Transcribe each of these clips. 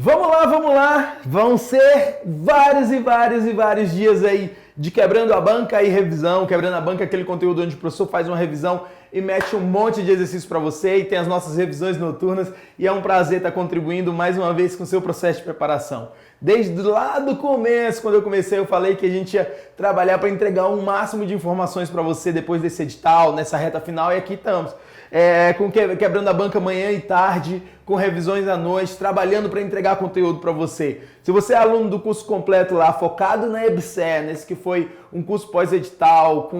Vamos lá! Vão ser vários dias aí de quebrando a banca e revisão. Quebrando a banca é aquele conteúdo onde o professor faz uma revisão e mete um monte de exercícios para você e tem as nossas revisões noturnas e é um prazer estar contribuindo mais uma vez com o seu processo de preparação. Desde lá do começo, quando eu comecei, eu falei que a gente ia trabalhar para entregar um máximo de informações para você depois desse edital, nessa reta final, e aqui estamos. Quebrando a banca manhã e tarde, com revisões à noite, trabalhando para entregar conteúdo para você. Se você é aluno do curso completo lá, focado na EBSER, nesse que foi um curso pós-edital,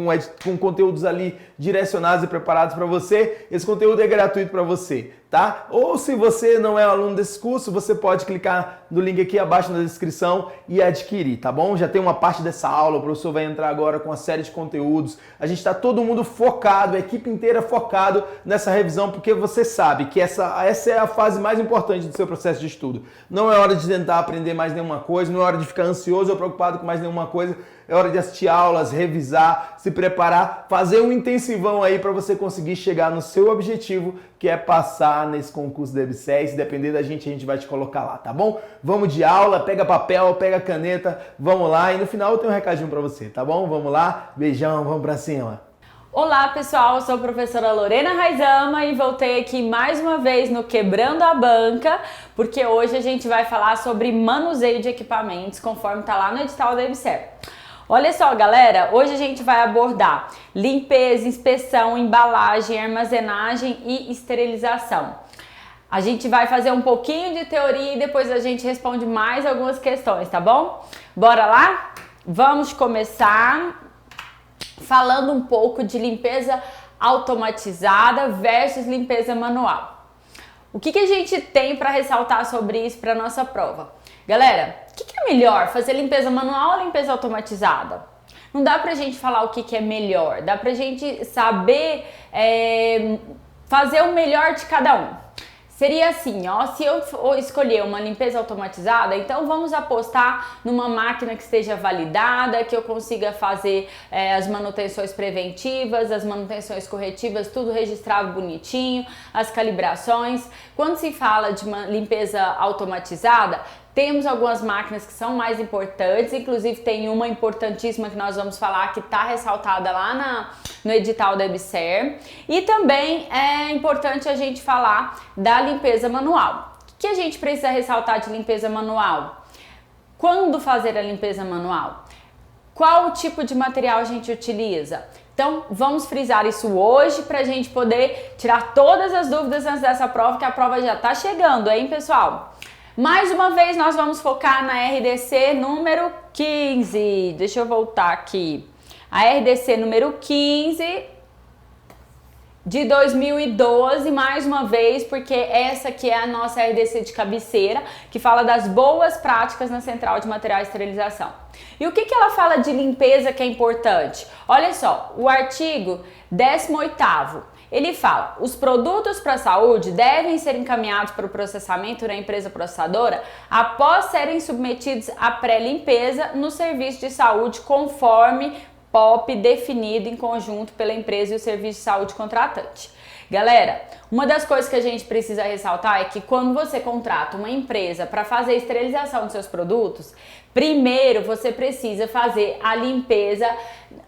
com conteúdos ali direcionados e preparados para você, esse conteúdo é gratuito para você, tá? Ou se você não é aluno desse curso, você pode clicar no link aqui abaixo na descrição e adquirir, tá bom? Já tem uma parte dessa aula, o professor vai entrar agora com uma série de conteúdos. A gente está todo mundo focado, a equipe inteira focado nessa revisão, porque você sabe que essa é a fase mais importante do seu processo de estudo. Não é hora de tentar aprender mais nenhuma coisa, não é hora de ficar ansioso ou preocupado com mais nenhuma coisa. É hora de assistir aulas, revisar, se preparar, fazer um intensivão aí para você conseguir chegar no seu objetivo, que é passar nesse concurso da EBSER. Se depender da gente, a gente vai te colocar lá, tá bom? Vamos de aula, pega papel, pega caneta, vamos lá. E no final eu tenho um recadinho para você, tá bom? Vamos lá, beijão, vamos para cima. Olá pessoal, eu sou a professora Lorena Raizama e voltei aqui mais uma vez no Quebrando a Banca, porque hoje a gente vai falar sobre manuseio de equipamentos, conforme está lá no edital da EBSER. Olha só, galera, hoje a gente vai abordar limpeza, inspeção, embalagem, armazenagem e esterilização. A gente vai fazer um pouquinho de teoria e depois a gente responde mais algumas questões, tá bom? Bora lá? Vamos começar falando um pouco de limpeza automatizada versus limpeza manual. O que a gente tem para ressaltar sobre isso para nossa prova? Galera, o que é melhor, fazer limpeza manual ou limpeza automatizada? Não dá pra gente falar o que é melhor, dá pra gente saber fazer o melhor de cada um. Seria assim, ó, se eu escolher uma limpeza automatizada, então vamos apostar numa máquina que esteja validada, que eu consiga fazer as manutenções preventivas, as manutenções corretivas, tudo registrado bonitinho, as calibrações. Quando se fala de uma limpeza automatizada, temos algumas máquinas que são mais importantes, inclusive tem uma importantíssima que nós vamos falar que está ressaltada lá no edital da EBSER. E também é importante a gente falar da limpeza manual. O que a gente precisa ressaltar de limpeza manual? Quando fazer a limpeza manual? Qual o tipo de material a gente utiliza? Então, vamos frisar isso hoje para a gente poder tirar todas as dúvidas antes dessa prova, que a prova já está chegando, hein, pessoal? Mais uma vez, nós vamos focar na RDC número 15. Deixa eu voltar aqui. A RDC número 15 de 2012, mais uma vez, porque essa aqui é a nossa RDC de cabeceira, que fala das boas práticas na Central de Material e Esterilização. E o que ela fala de limpeza que é importante? Olha só, o artigo 18º. Ele fala, os produtos para a saúde devem ser encaminhados para o processamento na empresa processadora após serem submetidos à pré-limpeza no serviço de saúde conforme POP definido em conjunto pela empresa e o serviço de saúde contratante. Galera, uma das coisas que a gente precisa ressaltar é que quando você contrata uma empresa para fazer a esterilização dos seus produtos, primeiro você precisa fazer a limpeza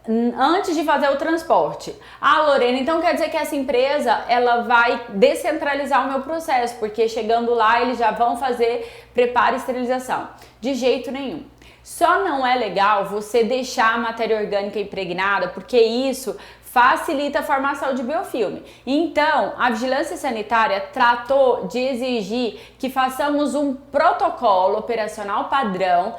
antes de fazer o transporte. Ah, Lorena, então quer dizer que essa empresa ela vai descentralizar o meu processo, porque chegando lá eles já vão fazer preparo e esterilização. De jeito nenhum. Só não é legal você deixar a matéria orgânica impregnada, porque isso facilita a formação de biofilme. Então, a Vigilância Sanitária tratou de exigir que façamos um protocolo operacional padrão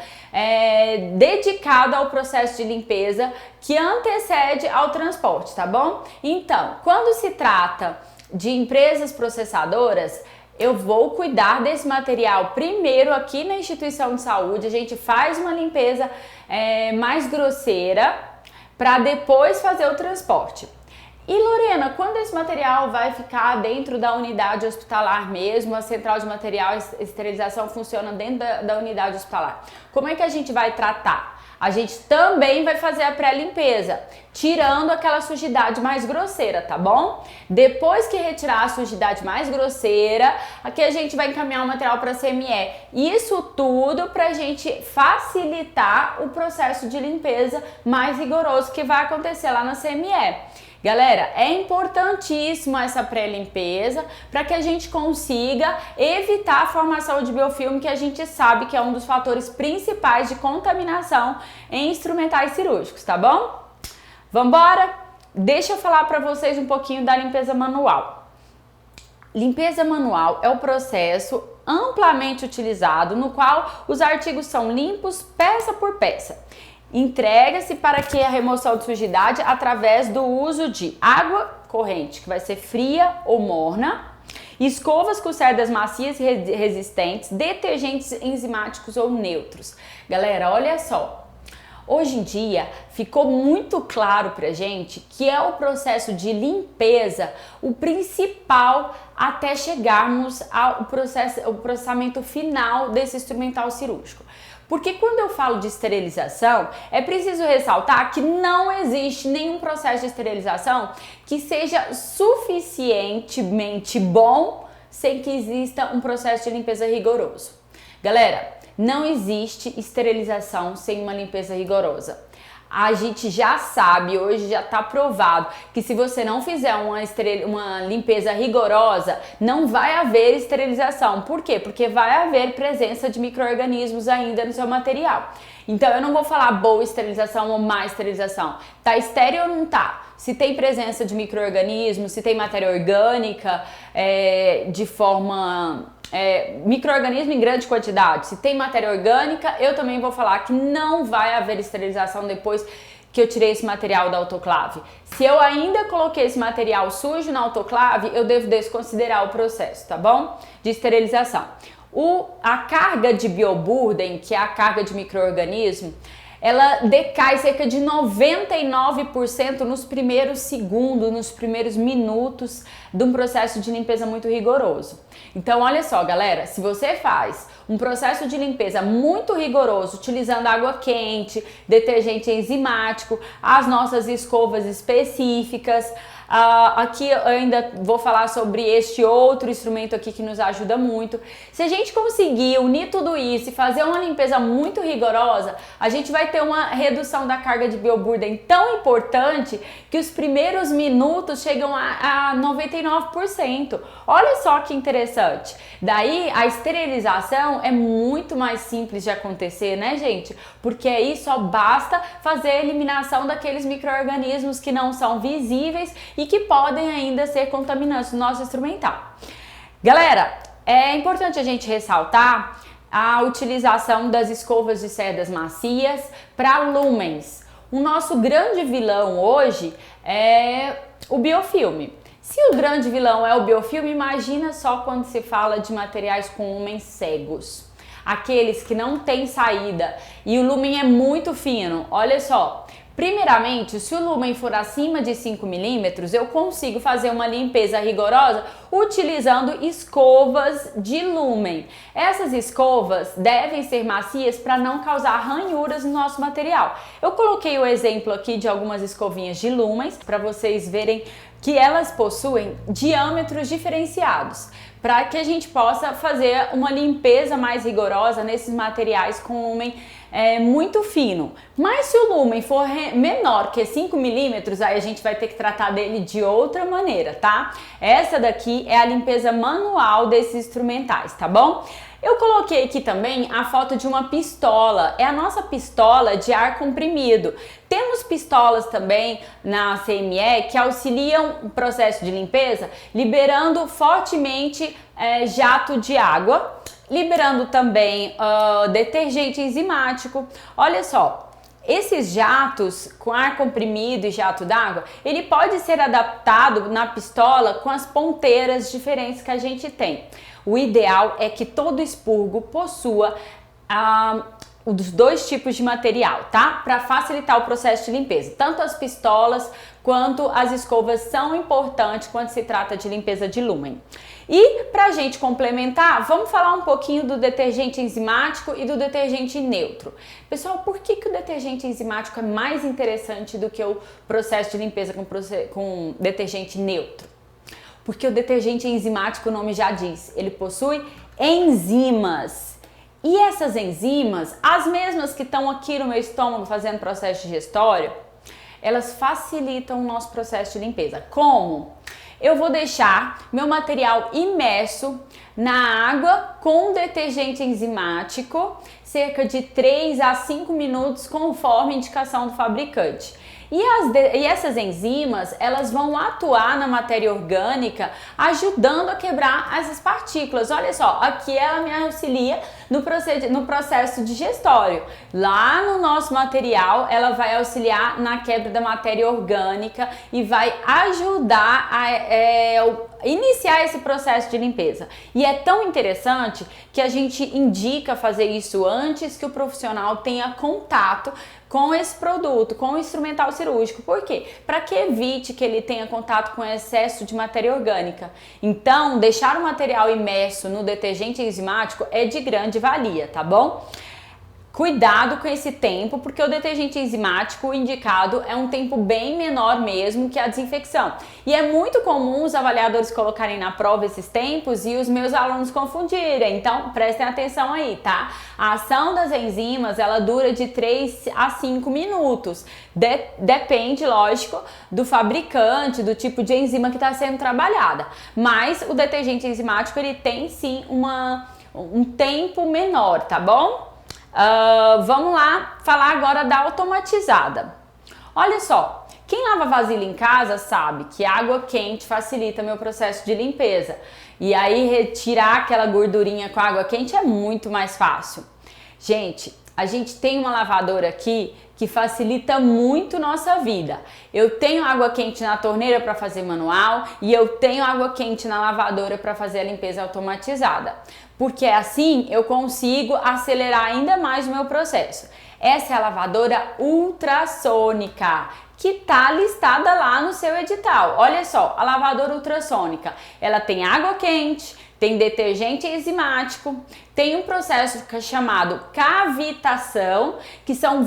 dedicado ao processo de limpeza que antecede ao transporte, tá bom? Então, quando se trata de empresas processadoras, eu vou cuidar desse material primeiro aqui na instituição de saúde, a gente faz uma limpeza mais grosseira, para depois fazer o transporte. E Lorena, quando esse material vai ficar dentro da unidade hospitalar mesmo, a central de material e esterilização funciona dentro da unidade hospitalar, como é que a gente vai tratar? a gente também vai fazer a pré-limpeza, tirando aquela sujidade mais grosseira, tá bom? Depois que retirar a sujidade mais grosseira, aqui a gente vai encaminhar o material para CME. Isso tudo pra gente facilitar o processo de limpeza mais rigoroso que vai acontecer lá na CME. Galera, é importantíssimo essa pré-limpeza para que a gente consiga evitar a formação de biofilme, que a gente sabe que é um dos fatores principais de contaminação em instrumentais cirúrgicos, tá bom? Vambora? Deixa eu falar para vocês um pouquinho da limpeza manual. Limpeza manual é o processo amplamente utilizado no qual os artigos são limpos peça por peça. Entrega-se para que a remoção de sujidade através do uso de água corrente, que vai ser fria ou morna, escovas com cerdas macias e resistentes, detergentes enzimáticos ou neutros. Galera, olha só. Hoje em dia ficou muito claro pra gente que é o processo de limpeza o principal até chegarmos ao processamento final desse instrumental cirúrgico. Porque quando eu falo de esterilização, é preciso ressaltar que não existe nenhum processo de esterilização que seja suficientemente bom sem que exista um processo de limpeza rigoroso. Galera, não existe esterilização sem uma limpeza rigorosa. A gente já sabe, hoje já está provado, que se você não fizer uma limpeza rigorosa, não vai haver esterilização. Por quê? Porque vai haver presença de micro-organismos ainda no seu material. Então eu não vou falar boa esterilização ou má esterilização. Tá estéril ou não tá? Se tem presença de micro-organismos, se tem matéria orgânica de forma... micro-organismo em grande quantidade, se tem matéria orgânica, eu também vou falar que não vai haver esterilização depois que eu tirei esse material da autoclave. Se eu ainda coloquei esse material sujo na autoclave, eu devo desconsiderar o processo, tá bom? De esterilização. A carga de bioburden, que é a carga de micro-organismo, ela decai cerca de 99% nos primeiros segundos, nos primeiros minutos de um processo de limpeza muito rigoroso. Então, olha só, galera, se você faz um processo de limpeza muito rigoroso, utilizando água quente, detergente enzimático, as nossas escovas específicas, aqui eu ainda vou falar sobre este outro instrumento aqui que nos ajuda muito. Se a gente conseguir unir tudo isso e fazer uma limpeza muito rigorosa, a gente vai ter uma redução da carga de bioburden tão importante que os primeiros minutos chegam a 99%. Olha só que interessante. Daí a esterilização é muito mais simples de acontecer, né, gente? Porque aí só basta fazer a eliminação daqueles micro-organismos que não são visíveis e que podem ainda ser contaminantes no nosso instrumental. Galera, é importante a gente ressaltar a utilização das escovas de cerdas macias para lumens. O nosso grande vilão hoje é o biofilme. Se o grande vilão é o biofilme, imagina só quando se fala de materiais com lumens cegos. Aqueles que não têm saída e o lumen é muito fino. Olha só, primeiramente, se o lumen for acima de 5 milímetros, eu consigo fazer uma limpeza rigorosa utilizando escovas de lumen. Essas escovas devem ser macias para não causar ranhuras no nosso material. Eu coloquei o exemplo aqui de algumas escovinhas de lumens para vocês verem que elas possuem diâmetros diferenciados, para que a gente possa fazer uma limpeza mais rigorosa nesses materiais com lumen muito fino. Mas se o lumen for menor que 5 milímetros, aí a gente vai ter que tratar dele de outra maneira, tá? Essa daqui é a limpeza manual desses instrumentais, tá bom? Eu coloquei aqui também a foto de uma pistola, é a nossa pistola de ar comprimido. Temos pistolas também na CME que auxiliam o processo de limpeza, liberando fortemente jato de água, liberando também detergente enzimático. Olha só, esses jatos com ar comprimido e jato d'água, ele pode ser adaptado na pistola com as ponteiras diferentes que a gente tem. O ideal é que todo expurgo possua os dois tipos de material, tá? Para facilitar o processo de limpeza. Tanto as pistolas quanto as escovas são importantes quando se trata de limpeza de lumen. E pra gente complementar, vamos falar um pouquinho do detergente enzimático e do detergente neutro. Pessoal, por que o detergente enzimático é mais interessante do que o processo de limpeza com detergente neutro? Porque o detergente enzimático, o nome já diz, ele possui enzimas. E essas enzimas, as mesmas que estão aqui no meu estômago fazendo processo digestório, elas facilitam o nosso processo de limpeza. Como? Eu vou deixar meu material imerso na água com detergente enzimático, cerca de 3 a 5 minutos, conforme a indicação do fabricante. E essas enzimas, elas vão atuar na matéria orgânica, ajudando a quebrar essas partículas. Olha só, aqui ela me auxilia no processo digestório. Lá no nosso material, ela vai auxiliar na quebra da matéria orgânica e vai ajudar a iniciar esse processo de limpeza. E é tão interessante que a gente indica fazer isso antes que o profissional tenha contato com esse produto, com o instrumental cirúrgico. Por quê? Para que evite que ele tenha contato com excesso de matéria orgânica. Então, deixar o material imerso no detergente enzimático é de grande valia, tá bom? Cuidado com esse tempo, porque o detergente enzimático indicado é um tempo bem menor mesmo que a desinfecção. E é muito comum os avaliadores colocarem na prova esses tempos e os meus alunos confundirem. Então, prestem atenção aí, tá? A ação das enzimas, ela dura de 3 a 5 minutos. Depende, lógico, do fabricante, do tipo de enzima que está sendo trabalhada. Mas o detergente enzimático, ele tem sim um tempo menor, tá bom? Vamos lá falar agora da automatizada. Olha só, quem lava vasilha em casa sabe que água quente facilita meu processo de limpeza. E aí retirar aquela gordurinha com água quente é muito mais fácil. Gente, a gente tem uma lavadora aqui que facilita muito nossa vida. Eu tenho água quente na torneira para fazer manual e eu tenho água quente na lavadora para fazer a limpeza automatizada. Porque assim eu consigo acelerar ainda mais o meu processo. Essa é a lavadora ultrassônica, que está listada lá no seu edital. Olha só, a lavadora ultrassônica, ela tem água quente, tem detergente enzimático, tem um processo chamado cavitação, que são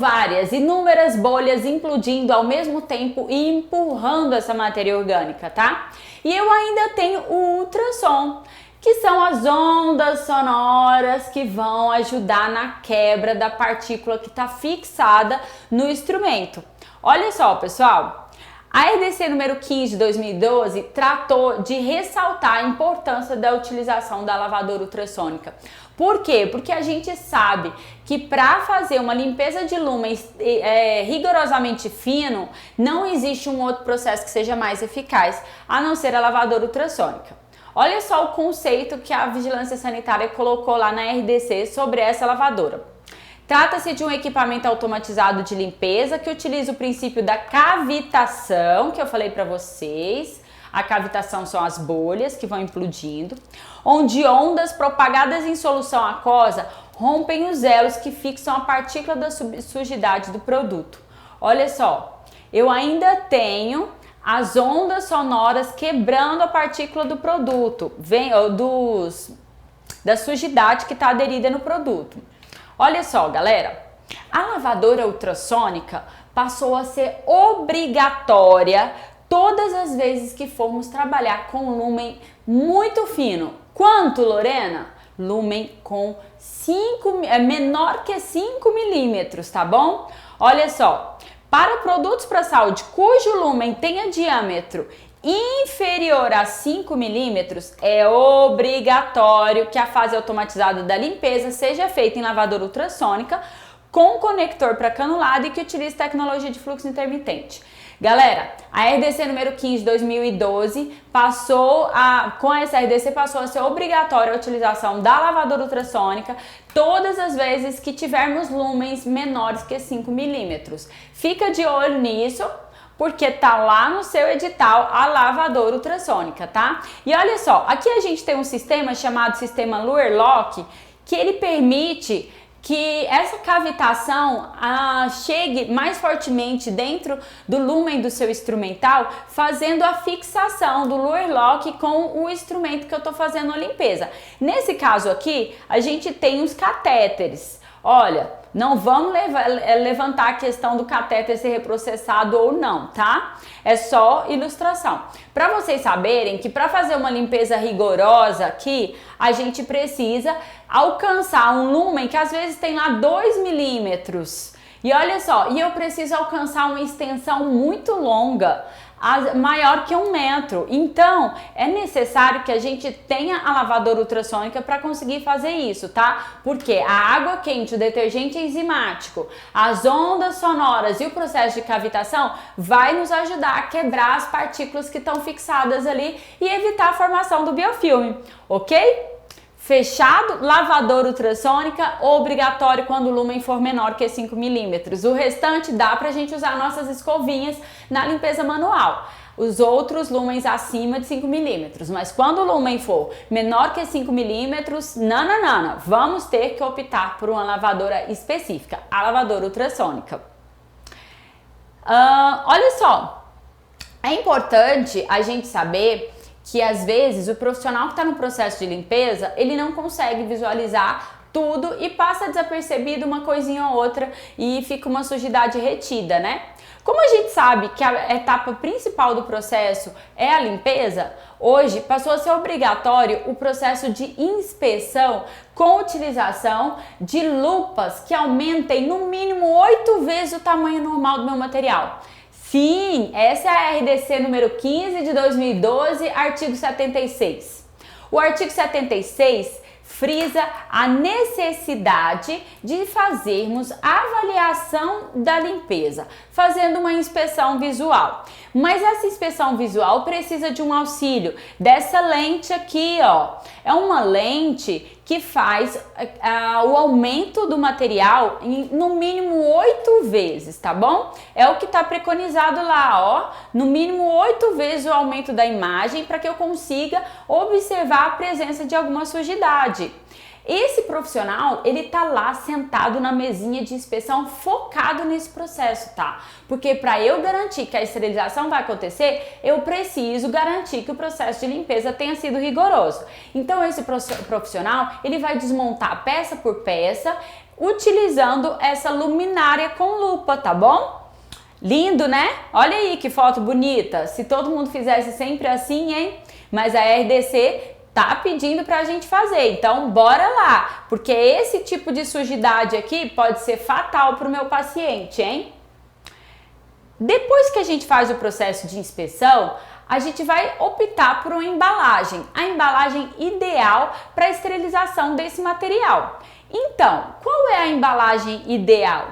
inúmeras bolhas implodindo ao mesmo tempo e empurrando essa matéria orgânica, tá? E eu ainda tenho o ultrassom, que são as ondas sonoras que vão ajudar na quebra da partícula que está fixada no instrumento. Olha só, pessoal, a RDC número 15 de 2012 tratou de ressaltar a importância da utilização da lavadora ultrassônica. Por quê? Porque a gente sabe que para fazer uma limpeza de lúmen rigorosamente fino, não existe um outro processo que seja mais eficaz, a não ser a lavadora ultrassônica. Olha só o conceito que a Vigilância Sanitária colocou lá na RDC sobre essa lavadora. Trata-se de um equipamento automatizado de limpeza que utiliza o princípio da cavitação, que eu falei para vocês. A cavitação são as bolhas que vão implodindo, onde ondas propagadas em solução aquosa rompem os elos que fixam a partícula da sujidade do produto. Olha só, eu ainda tenho as ondas sonoras quebrando a partícula do produto, da sujidade que está aderida no produto. Olha só, galera, a lavadora ultrassônica passou a ser obrigatória todas as vezes que formos trabalhar com lúmen muito fino. Quanto, Lorena? Lúmen com menor que 5 milímetros, tá bom? Olha só, para produtos para saúde cujo lúmen tenha diâmetro inferior a 5 milímetros, é obrigatório que a fase automatizada da limpeza seja feita em lavadora ultrassônica com conector para canulado e que utilize tecnologia de fluxo intermitente. Galera, a RDC número 15 de 2012 com essa RDC passou a ser obrigatória a utilização da lavadora ultrassônica todas as vezes que tivermos lúmens menores que 5 milímetros. Fica de olho nisso, porque tá lá no seu edital a lavadora ultrassônica, tá? E olha só, aqui a gente tem um sistema chamado sistema Luer Lock, que ele permite que essa cavitação chegue mais fortemente dentro do lumen do seu instrumental, fazendo a fixação do Luer Lock com o instrumento que eu estou fazendo a limpeza. Nesse caso aqui, a gente tem os catéteres. Olha, não vamos levantar a questão do catéter ser reprocessado ou não, tá? É só ilustração. Para vocês saberem que para fazer uma limpeza rigorosa aqui, a gente precisa alcançar um lumen que às vezes tem lá 2 milímetros. E olha só, e eu preciso alcançar uma extensão muito longa, maior que 1 metro. Então, é necessário que a gente tenha a lavadora ultrassônica para conseguir fazer isso, tá? Porque a água quente, o detergente enzimático, as ondas sonoras e o processo de cavitação vai nos ajudar a quebrar as partículas que estão fixadas ali e evitar a formação do biofilme, ok? Fechado, lavadora ultrassônica, obrigatório quando o lumen for menor que 5 milímetros. O restante dá pra gente usar nossas escovinhas na limpeza manual. Os outros lumens acima de 5 milímetros. Mas quando o lumen for menor que 5 milímetros, nananana, vamos ter que optar por uma lavadora específica, a lavadora ultrassônica. Olha só, é importante a gente saber que às vezes o profissional que está no processo de limpeza, ele não consegue visualizar tudo e passa desapercebido uma coisinha ou outra e fica uma sujidade retida, né? Como a gente sabe que a etapa principal do processo é a limpeza, hoje passou a ser obrigatório o processo de inspeção com utilização de lupas que aumentem no mínimo 8 vezes o tamanho normal do meu material. Sim, essa é a RDC número 15 de 2012, artigo 76. O artigo 76 frisa a necessidade de fazermos a avaliação da limpeza, fazendo uma inspeção visual. Mas essa inspeção visual precisa de um auxílio dessa lente aqui, ó. É uma lente que faz o aumento do material em no mínimo 8 vezes, tá bom? É o que está preconizado lá, ó. No mínimo 8 vezes o aumento da imagem para que eu consiga observar a presença de alguma sujidade. Esse profissional, ele tá lá sentado na mesinha de inspeção focado nesse processo, tá? Porque para eu garantir que a esterilização vai acontecer, eu preciso garantir que o processo de limpeza tenha sido rigoroso. Então esse profissional, ele vai desmontar peça por peça, utilizando essa luminária com lupa, tá bom? Lindo, né? Olha aí que foto bonita. Se todo mundo fizesse sempre assim, hein? Mas a RDC tá pedindo pra gente fazer, então bora lá, porque esse tipo de sujidade aqui pode ser fatal pro meu paciente, hein? Depois que a gente faz o processo de inspeção, a gente vai optar por uma embalagem, a embalagem ideal para esterilização desse material. Então, qual é a embalagem ideal?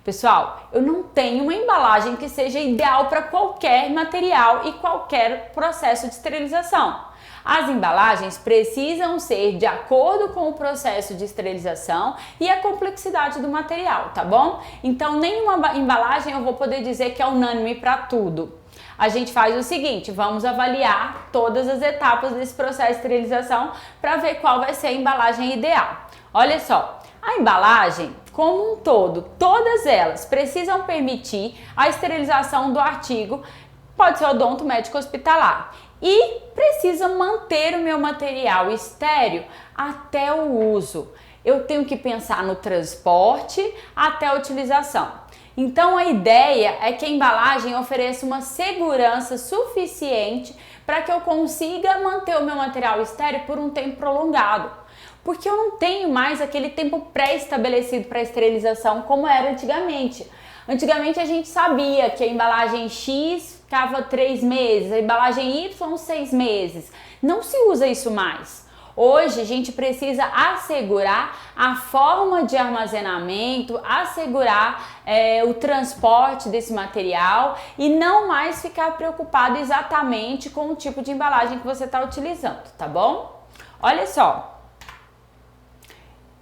Pessoal, eu não tenho uma embalagem que seja ideal para qualquer material e qualquer processo de esterilização. As embalagens precisam ser de acordo com o processo de esterilização e a complexidade do material, tá bom? Então, nenhuma embalagem eu vou poder dizer que é unânime para tudo. A gente faz o seguinte, vamos avaliar todas as etapas desse processo de esterilização para ver qual vai ser a embalagem ideal. Olha só, a embalagem, como um todo, todas elas precisam permitir a esterilização do artigo, pode ser odonto médico hospitalar. E precisa manter o meu material estéril até o uso. Eu tenho que pensar no transporte até a utilização. Então a ideia é que a embalagem ofereça uma segurança suficiente para que eu consiga manter o meu material estéril por um tempo prolongado. Porque eu não tenho mais aquele tempo pré-estabelecido para esterilização como era antigamente. Antigamente a gente sabia que a embalagem X ficava 3 meses, a embalagem Y 6 meses. Não se usa isso mais. Hoje a gente precisa assegurar a forma de armazenamento, assegurar o transporte desse material e não mais ficar preocupado exatamente com o tipo de embalagem que você está utilizando, tá bom? Olha só.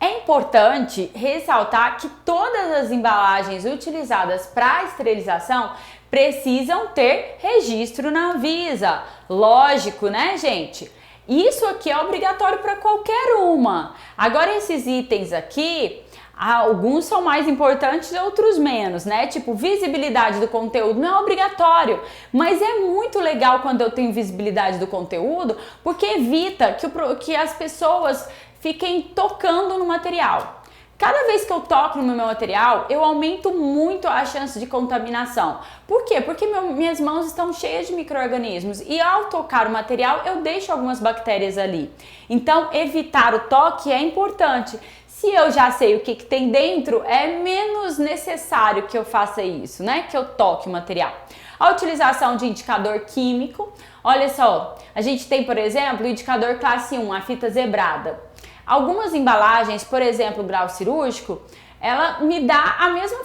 É importante ressaltar que todas as embalagens utilizadas para esterilização precisam ter registro na Anvisa. Lógico, né, gente? Isso aqui é obrigatório para qualquer uma. Agora, esses itens aqui, Alguns são mais importantes, outros menos, né? Tipo, visibilidade do conteúdo não é obrigatório, mas é muito legal quando eu tenho visibilidade do conteúdo, porque evita que as pessoas fiquem tocando no material. Cada vez que eu toco no meu material, eu aumento muito a chance de contaminação. Por quê? Porque minhas mãos estão cheias de micro-organismos e ao tocar o material, eu deixo algumas bactérias ali. Então, evitar o toque é importante. Se eu já sei o que tem dentro, é menos necessário que eu faça isso, né? Que eu toque o material. A utilização de indicador químico. Olha só, a gente tem, por exemplo, o indicador classe 1, a fita zebrada. Algumas embalagens, por exemplo, o grau cirúrgico, ela me dá a mesma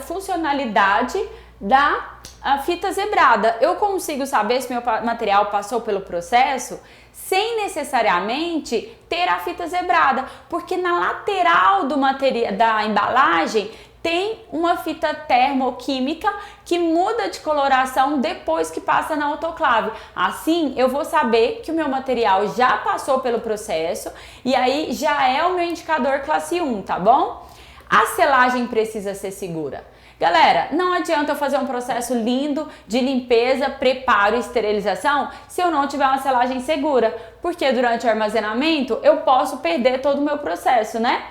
funcionalidade da fita zebrada. Eu consigo saber se meu material passou pelo processo sem necessariamente ter a fita zebrada, porque na lateral da embalagem tem uma fita termoquímica que muda de coloração depois que passa na autoclave. Assim, eu vou saber que o meu material já passou pelo processo e aí já é o meu indicador classe 1, tá bom? A selagem precisa ser segura. Galera, não adianta eu fazer um processo lindo de limpeza, preparo e esterilização se eu não tiver uma selagem segura, porque durante o armazenamento eu posso perder todo o meu processo, né?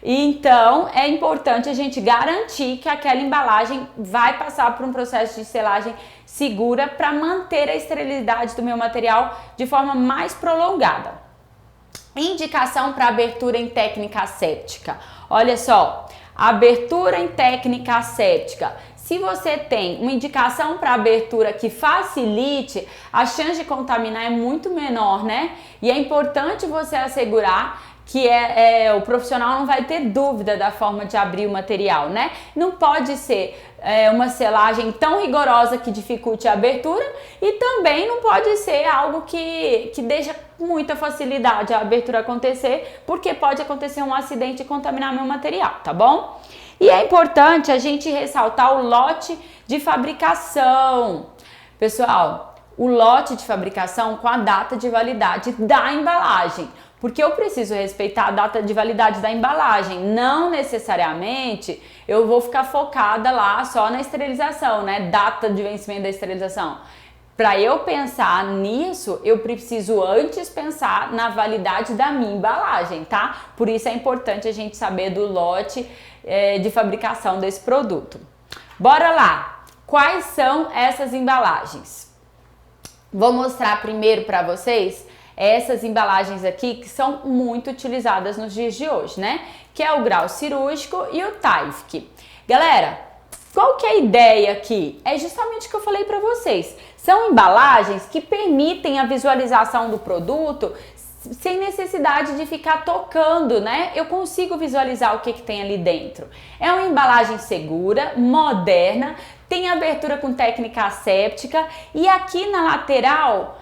Então, é importante a gente garantir que aquela embalagem vai passar por um processo de selagem segura para manter a esterilidade do meu material de forma mais prolongada. Indicação para abertura em técnica asséptica. Olha só, abertura em técnica asséptica. Se você tem uma indicação para abertura que facilite, a chance de contaminar é muito menor, né? E é importante você assegurar que o profissional não vai ter dúvida da forma de abrir o material, né? Não pode ser uma selagem tão rigorosa que dificulte a abertura e também não pode ser algo que deixa muita facilidade a abertura acontecer, porque pode acontecer um acidente e contaminar meu material, tá bom? E é importante a gente ressaltar o lote de fabricação. Pessoal, o lote de fabricação com a data de validade da embalagem. Porque eu preciso respeitar a data de validade da embalagem. Não necessariamente eu vou ficar focada lá só na esterilização, né? Data de vencimento da esterilização. Para eu pensar nisso, eu preciso antes pensar na validade da minha embalagem, tá? Por isso é importante a gente saber do lote de fabricação desse produto. Bora lá! Quais são essas embalagens? Vou mostrar primeiro para vocês essas embalagens aqui que são muito utilizadas nos dias de hoje, né? Que é o grau cirúrgico e o TIFIC. Galera, qual que é a ideia aqui? É justamente o que eu falei para vocês. São embalagens que permitem a visualização do produto sem necessidade de ficar tocando, né? Eu consigo visualizar o que tem ali dentro. É uma embalagem segura, moderna, tem abertura com técnica asséptica e aqui na lateral,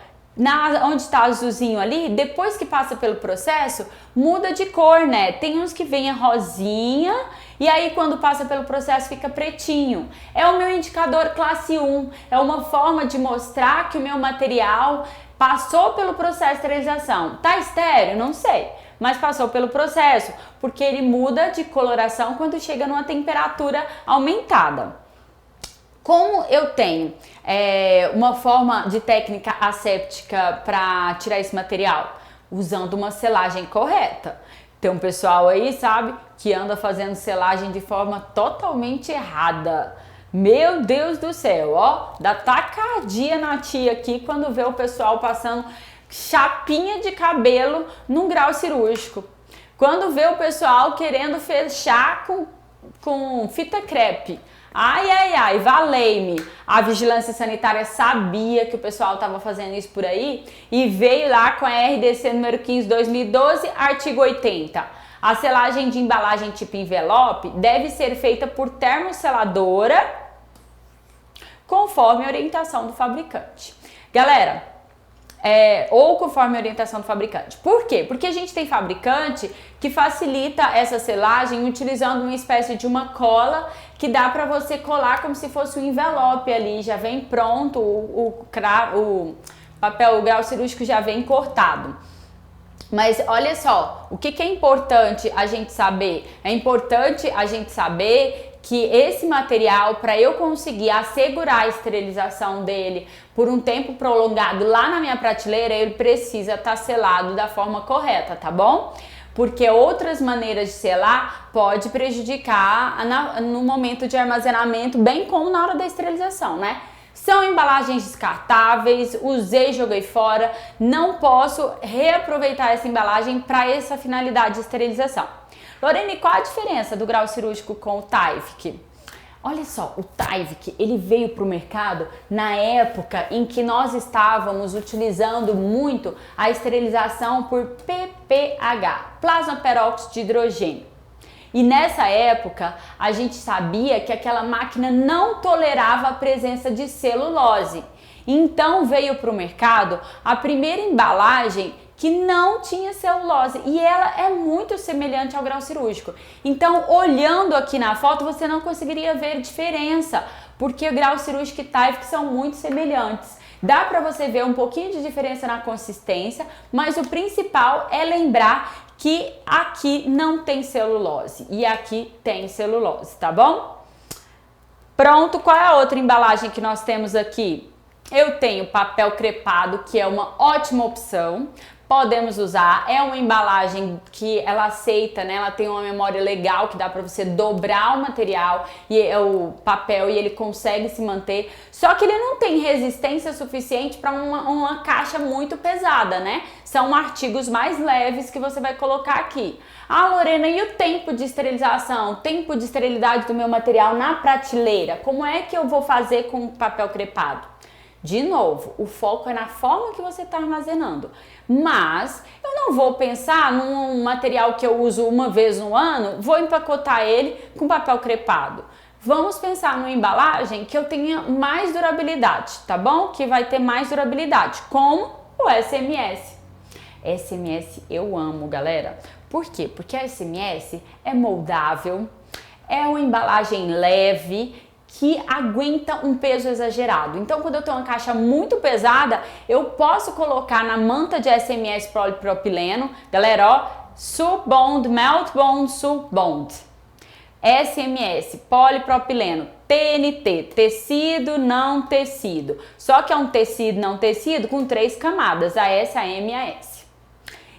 onde está o azulzinho ali, depois que passa pelo processo, muda de cor, né? Tem uns que vem a rosinha e aí quando passa pelo processo fica pretinho. É o meu indicador classe 1, é uma forma de mostrar que o meu material passou pelo processo de esterilização. Tá estéreo? Não sei, mas passou pelo processo, porque ele muda de coloração quando chega numa temperatura aumentada. Como eu tenho uma forma de técnica asséptica para tirar esse material? Usando uma selagem correta. Tem um pessoal aí, sabe, que anda fazendo selagem de forma totalmente errada. Meu Deus do céu, ó, dá tacardia na tia aqui quando vê o pessoal passando chapinha de cabelo num grau cirúrgico. Quando vê o pessoal querendo fechar com fita crepe. Ai, ai, ai, valei-me. A vigilância sanitária sabia que o pessoal estava fazendo isso por aí e veio lá com a RDC número 15/2012, artigo 80. A selagem de embalagem tipo envelope deve ser feita por termoseladora conforme a orientação do fabricante. Galera, ou conforme a orientação do fabricante. Por quê? Porque a gente tem fabricante que facilita essa selagem utilizando uma espécie de uma cola que dá para você colar como se fosse um envelope ali, já vem pronto, o papel, o grau cirúrgico já vem cortado. Mas olha só, o que é importante a gente saber? É importante a gente saber que esse material, para eu conseguir assegurar a esterilização dele por um tempo prolongado lá na minha prateleira, ele precisa estar selado da forma correta, tá bom? Porque outras maneiras de selar pode prejudicar no momento de armazenamento, bem como na hora da esterilização, né? São embalagens descartáveis, usei, joguei fora, não posso reaproveitar essa embalagem para essa finalidade de esterilização. Lorene, qual a diferença do grau cirúrgico com o Tyvek? Olha só, o Tyvek, ele veio para o mercado na época em que nós estávamos utilizando muito a esterilização por PPH, plasma peróxido de hidrogênio. E nessa época, a gente sabia que aquela máquina não tolerava a presença de celulose. Então veio para o mercado a primeira embalagem que não tinha celulose e ela é muito semelhante ao grau cirúrgico. Então, olhando aqui na foto, você não conseguiria ver diferença, porque o grau cirúrgico e Tyvek são muito semelhantes. Dá para você ver um pouquinho de diferença na consistência, mas o principal é lembrar que aqui não tem celulose e aqui tem celulose, tá bom? Pronto, qual é a outra embalagem que nós temos aqui? Eu tenho papel crepado, que é uma ótima opção. Podemos usar, é uma embalagem que ela aceita, né? Ela tem uma memória legal que dá para você dobrar o material e o papel e ele consegue se manter. Só que ele não tem resistência suficiente para uma caixa muito pesada, né? São artigos mais leves que você vai colocar aqui. Ah, Lorena, e o tempo de esterilização, o tempo de esterilidade do meu material na prateleira? Como é que eu vou fazer com o papel crepado? De novo, o foco é na forma que você está armazenando. Mas eu não vou pensar num material que eu uso uma vez no ano, vou empacotar ele com papel crepado. Vamos pensar numa embalagem que eu tenha mais durabilidade, tá bom? Que vai ter mais durabilidade, como o SMS. SMS eu amo, galera. Por quê? Porque a SMS é moldável, é uma embalagem leve, que aguenta um peso exagerado. Então, quando eu tenho uma caixa muito pesada, eu posso colocar na manta de SMS polipropileno, galera, ó, Subbond, Melt Bond, Subbond. SMS, polipropileno, TNT, tecido, não tecido. Só que é um tecido, não tecido, com 3 camadas, a S, a M e a S.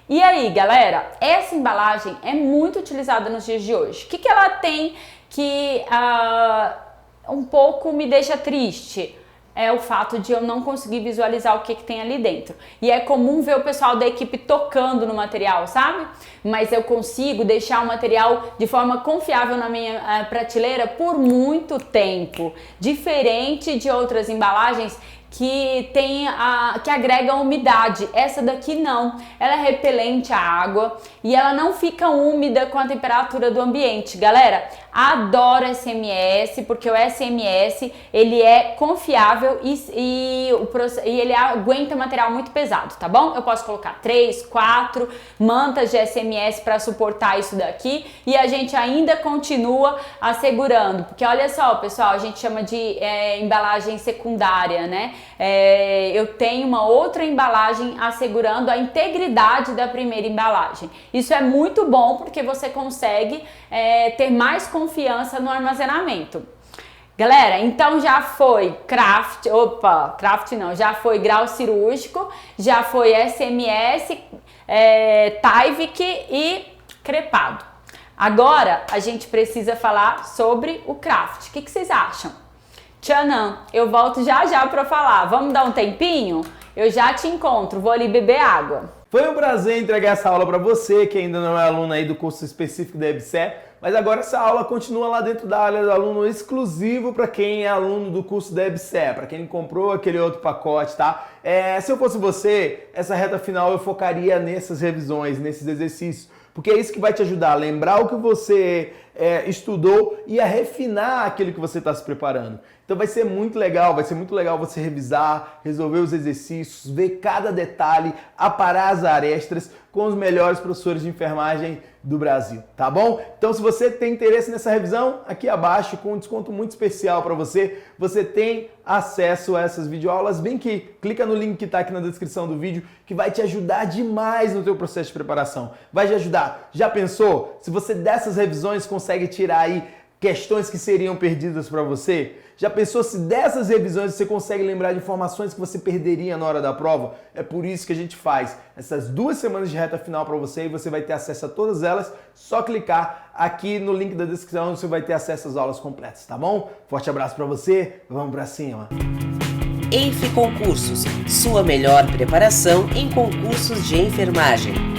E aí, galera, essa embalagem é muito utilizada nos dias de hoje. O que ela tem que um pouco me deixa triste? É o fato de eu não conseguir visualizar o que tem ali dentro. E é comum ver o pessoal da equipe tocando no material, sabe? Mas eu consigo deixar o material de forma confiável na minha prateleira por muito tempo. Diferente de outras embalagens que que agregam umidade. Essa daqui não, ela é repelente à água e ela não fica úmida com a temperatura do ambiente. Galera, adoro SMS, porque o SMS ele é confiável e ele aguenta material muito pesado, tá bom? Eu posso colocar 3, 4 mantas de SMS para suportar isso daqui e a gente ainda continua assegurando, porque olha só, pessoal, a gente chama de embalagem secundária, né? Eu tenho uma outra embalagem assegurando a integridade da primeira embalagem. Isso é muito bom porque você consegue ter mais confiança no armazenamento. Galera, então já foi já foi grau cirúrgico, já foi SMS, Tyvek e crepado. Agora a gente precisa falar sobre o Craft. O que vocês acham? Tchanã, eu volto já já para falar. Vamos dar um tempinho? Eu já te encontro, vou ali beber água. Foi um prazer entregar essa aula para você que ainda não é aluno aí do curso específico da EBSER, mas agora essa aula continua lá dentro da área do aluno exclusivo para quem é aluno do curso da EBSER, para quem comprou aquele outro pacote, tá? Se eu fosse você, essa reta final eu focaria nessas revisões, nesses exercícios, porque é isso que vai te ajudar a lembrar o que você estudou e a refinar aquilo que você está se preparando. Então vai ser muito legal você revisar, resolver os exercícios, ver cada detalhe, aparar as arestas com os melhores professores de enfermagem do Brasil, tá bom? Então se você tem interesse nessa revisão, aqui abaixo, com um desconto muito especial para você, você tem acesso a essas videoaulas, bem que clica no link que está aqui na descrição do vídeo, que vai te ajudar demais no teu processo de preparação. Vai te ajudar. Já pensou? Se você dessas revisões consegue tirar aí questões que seriam perdidas para você? Já pensou se dessas revisões você consegue lembrar de informações que você perderia na hora da prova? É por isso que a gente faz essas 2 semanas de reta final para você e você vai ter acesso a todas elas. Só clicar aqui no link da descrição, você vai ter acesso às aulas completas, tá bom? Forte abraço para você, vamos para cima! ENF Concursos, sua melhor preparação em concursos de enfermagem.